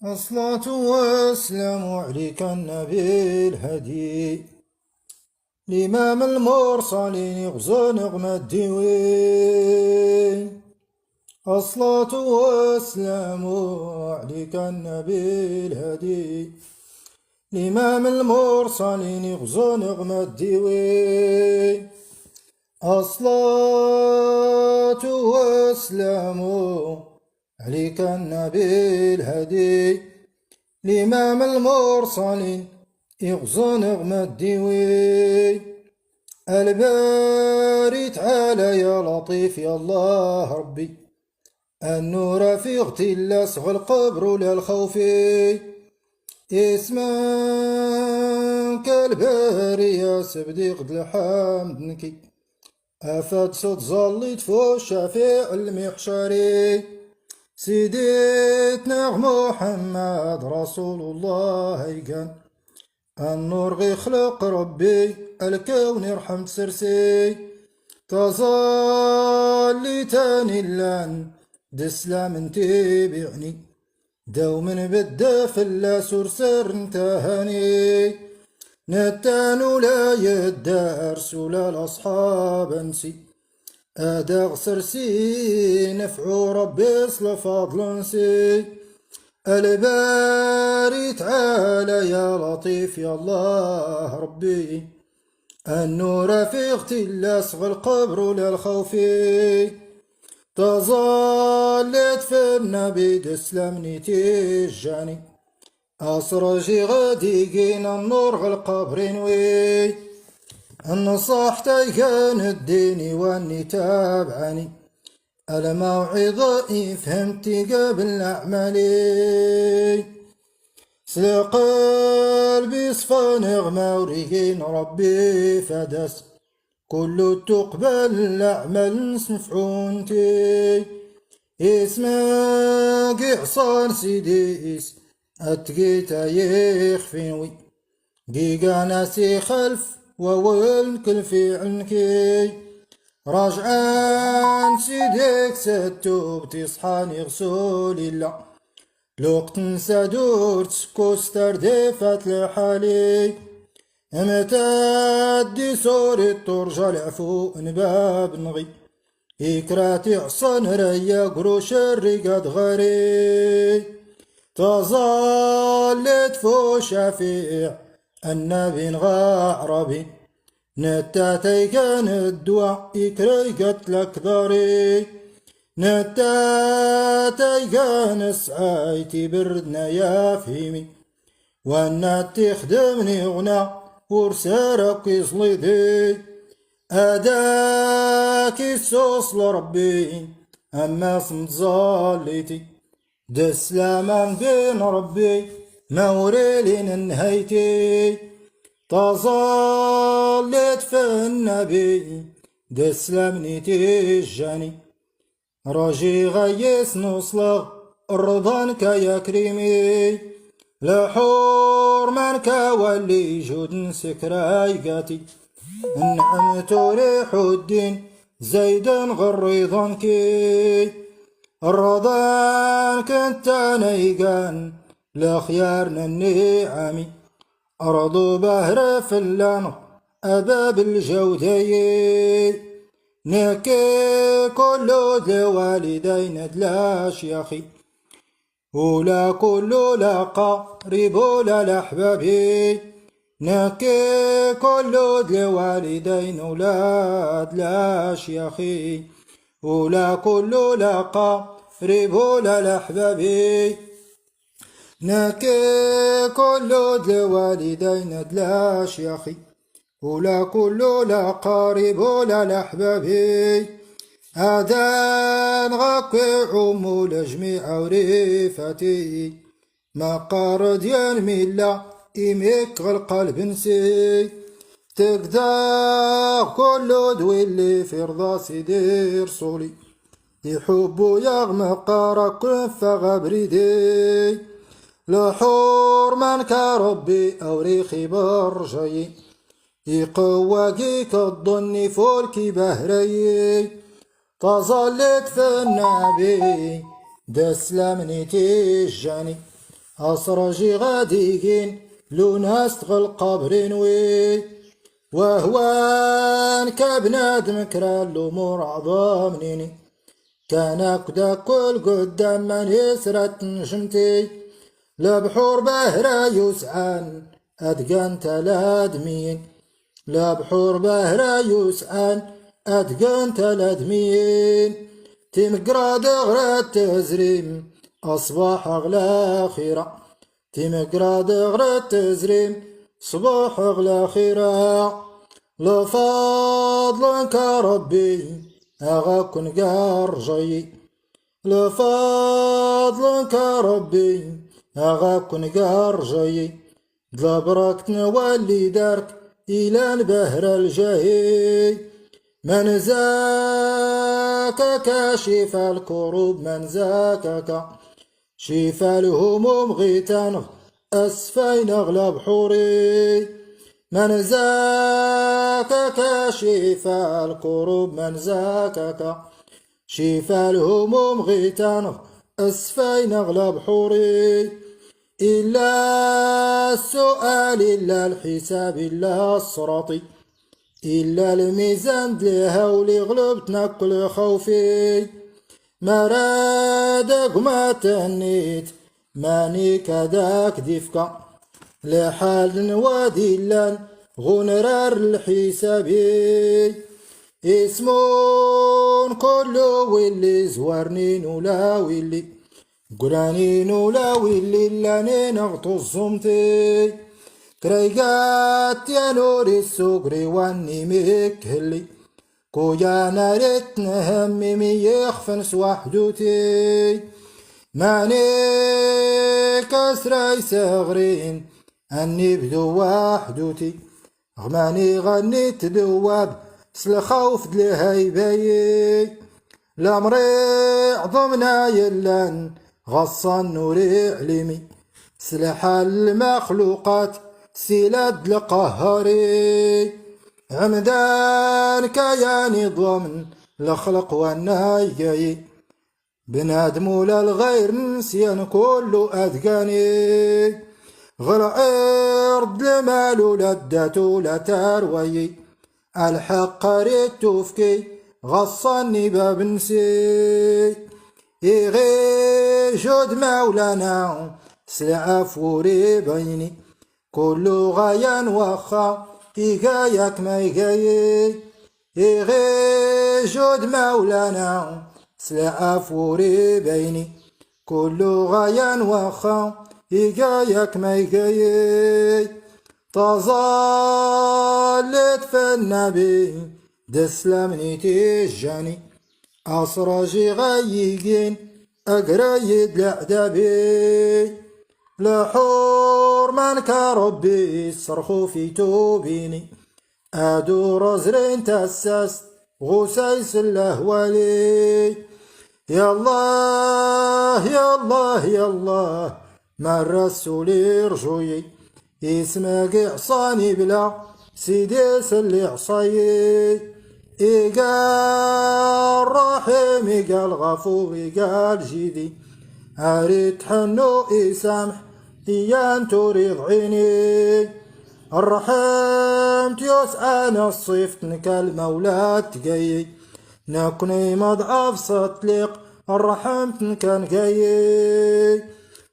الصلاة والسلام عليك النبي الهدي الإمام المرسلين غزو نغمة الديوين. الصلاة والسلام عليك النبي الهدي الإمام المرسلين غزو نغمة الديوين. الصلاة والسلام عليك النبي الهدي الإمام المرسلين يغزو نغمة الديوي. الباري تعالى يا لطيف يا الله ربي النور في اغتلاس القبر ولا الخوف اسمك الباري يا سبدي قد الحمد نكي أفاد صوت ظليت فو الشفيع المحشري سيدتنا محمد رسول الله يقان النور غي خلق ربي الكون يرحم تسرسي تظلي تاني لان دسلام انتي بيعني دوما بدا فلا سرسر انتهاني نتان ولا يدارس ولا الأصحاب انسي أداغ سرسي نفعو ربي صل فضل نسي. الباري تعالى يا لطيف يا الله ربي النور في اغتلاس القبر ولا الخوف تظلت في النبي دسلمني تجاني أسرجي غادي جينا النور القبر نوي النصاح كان الديني واني تابعني الموعظة فهمتي قبل أعمالي سل قلبي صفى نغمة وريقين ربي فدس كل تقبل الأعمال نسمفعونتي اسمك إحصان سيديس أتقيت يخفينوي قيقا ناسي خلف وول كل في عنكي راجعان سيديك ستوب تصحاني غسول الله لوقت نسى دورت كوستر ديفات لحالي امتادي سوري الطرجة العفو نباب نغي إكراتي عصان ريا قروش الرقاد غري تظلت فو شفيع النبي نغا عربي نتاتي كان الدواء يكري قتلك ضري نتاتي كان سعيتي بردنا يا فيمي وانا تخدمني غنى ورسارك يصليدي اداك السوس لربي اما صمت ظليتي دسلاما بين ربي موريلين نهايتي تظلت في النبي دسلمني تجاني راجي غيس نصلغ رضانك يا كريمي لحور منك واللي جود سكرايقاتي نعمت ريح الدين زيدا غريضانكي الرضان كنت نيقان لخيارنا النعمي أرضو بهر فلان أباب الجودي نكي كل ذي والدين دلاش يا أخي ولا كل لا قريب ولا لأحبابي نكي كل ذي والدين ولاد لاش يا أخي ولا كل لا قريب ولا لأحبابي نكي كل ذي والدين دلاش يا أخي ولا كل لا قريب ولا لأحبابي أذان غاكي عمو لجميع وريفتي ما قارد ينمي لا إيميك القلب نسي تقدر كل دويلي في رضا سيدي رسولي يحبو يغمق رك فغبريدي لحور منك ربي أوريخي برجي يقواقيك الظن فولكي بهري تظلت في النبي دسلمني تجاني أسرجي غاديين لو ناس تغل قبرين وي وهوان كبنادم كرال الأمور عظامنيني كان كدا كل قدام من يسرت نجمتي لبحور بهرة يسعان أدقان تلادمين لبحور بهرة يسعان أدقان تلادمين تمقرا دغرة تزريم أصبح أغلى خيرا تمقرا دغرة تزريم صباح أغلى خيرا لفضلك ربي أغاكن قارجي لفضلك ربي أغاكن قارجي دلبرك نولي دارك إلى البهر الجاهي من زاك كاشف الكروب من زاكك شفا الهموم غيتان أسفين أغلب حوري من زاك كاشف الكروب من زاكك شفا الهموم غيتان أسفين أغلب حوري إلا السؤال إلا الحساب إلا الصراطي إلا الميزان لهولي غلبتنا كل خوفي مرادك ما تهنيت ماني كداك دفكا لحال وادي اللان غنرار الحسابي اسمون كله واللي زوارنين ولا واللي قرانين ولا واللي لانين اغطو الزمتي كريقات يا نور السقري واني مكهلي كويا نارت نهممي يخفن سوحدوتي ماني كسري صغرين اني بدو وحدوتي غماني غنيت دواب سلخوف دلهيباي لامري عظمنا يلان غصا نوري علمي سلح المخلوقات سيلاد القهري عمدان كياني ضمن الخلق والنايجي بنادم ولا الغير نسيان كله أذقاني غرعرد المال ولدت ولا تروي الحق ريت تفكي غصني باب نسي يغي جود مولانا سلعة فوري بيني كله غيان وخا يقايك ما يقاي يغي جود مولانا سلعة فوري بيني كله غيان وخا يقايك ما يقاي تظلت في النبي دسلمني تجاني أسرجي غيقين أقريد لعدبي لحور من كربي صرخو في توبيني أدور زرين تسست غسيس الأهوالي يا الله يا الله يا الله ما الرسول يرجوي اسمك عصاني بلا سيدي سلي عصاي قال رحيم قال غفور قال جيدي أريد حنو يسامح إيان تريد عيني الرحمت يسأل الصيفت كالمولى تقي نكوني مضعف صتلق الرحمت كان قي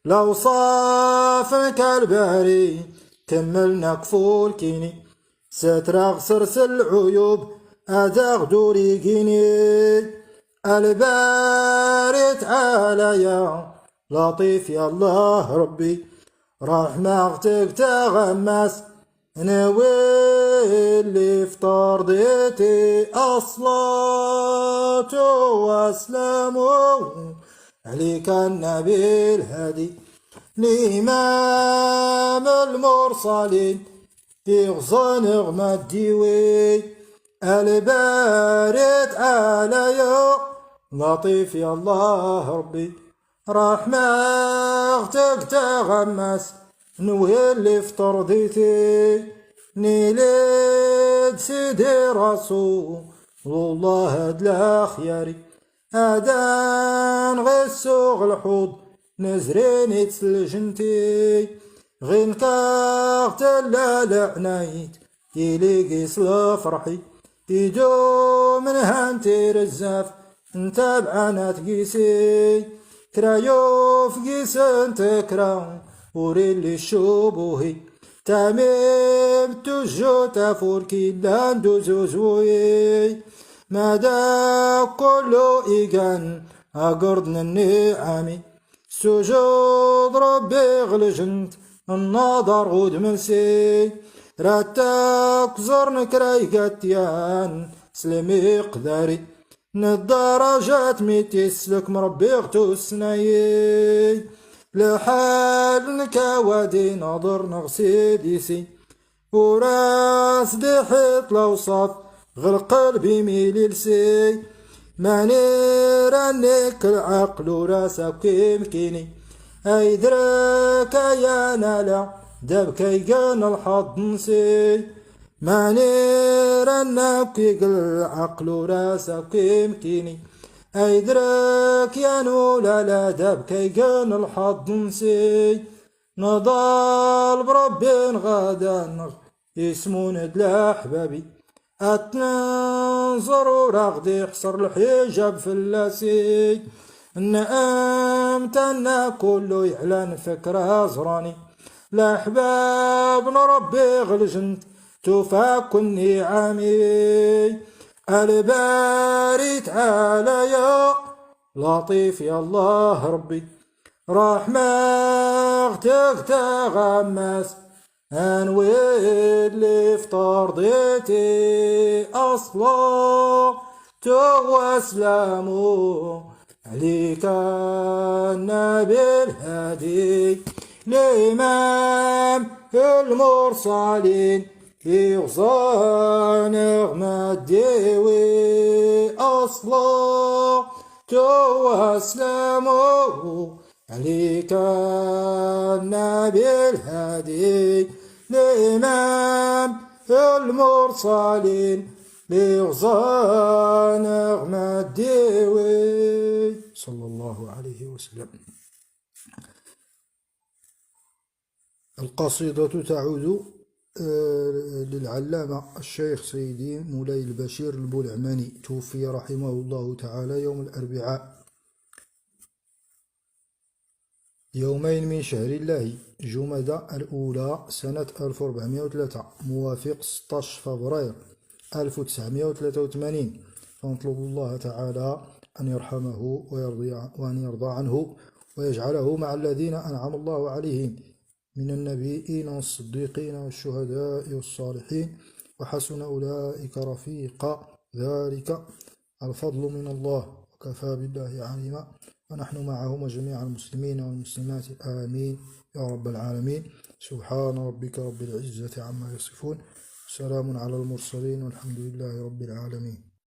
لو صافك الباري كملنا كفول كيني سترغ سرسل عيوب أزاغ دوري جيني الباري تعالى يا لطيف يا الله ربي رحمتك تغمس نوي اللي فطر ديتي أصلاة وأسلام عليك النبي الهادي الإمام المرسلين يغزى نغمة ديوي البارد على يا لطيف يا الله ربي رحمتك تغمس نوي اللي فطر ديتي نيلد سيدي رسول الله هاد الأخياري أدان غسوغ الحوض نزريني تسلجنتي غين كاغت لعنايت يليقي فرحي يدو من هانتي رزاف نتابع نتقيسي كرايوف قيسن تكراو وريلي الشبوهي تاميم تجو تفوركي لاندو زوزوي مادا كله إيقان أقردن النعامي سجود ربي غلجنت النظر غود منسي راتاك زرن كراي قتيان سلمي قداري الدرجات ميتي سلك مربي غتو السنايي لحال نكاوادي نظر نغسي ديسي وراس دي حيط لوصف غير قلبي ميلي لسي ماني رانيك العقل وراسك كيمكيني اي دراك يا نالا دابك يقان الحظ نسي ماني رانك العقل وراسك كيمكيني اي دراك يا نولا لا دابك يقان الحظ نسي نضال بربي غدا يسمون دلا احبابي اتنظر ورغدي يحصر الحجاب في اللاسي امتنا كله يعلن فكره زراني الاحباب نربي غلجنت تفاك النعامي الباري تعالى يا لطيف يا الله ربي رحمتك تغمس انويد لي فطار ضيتي اصلا تو سلامو عليك النبي الهادي الامام المرسلين يغزى نغمة ديوي اصلا تو سلامو عليك النبي الهادي الإمام المرسلين ليغزى نغمة ديوي صلى الله عليه وسلم. القصيدة تعود للعلامة الشيخ سيدي مولاي البشير البولعماني، توفي رحمه الله تعالى يوم الأربعاء يومين من شهر الله جمادى الأولى سنة 1403 موافق 16 فبراير 1983. فنطلب الله تعالى أن يرحمه وأن يرضى عنه ويجعله مع الذين أنعم الله عليهم من النبيين والصديقين والشهداء والصالحين وحسن أولئك رفيقا، ذلك الفضل من الله وكفى بالله عليما، ونحن معهم جميع المسلمين والمسلمات آمين يا رب العالمين. سبحان ربك رب العزة عما يصفون، سلام على المرسلين والحمد لله رب العالمين.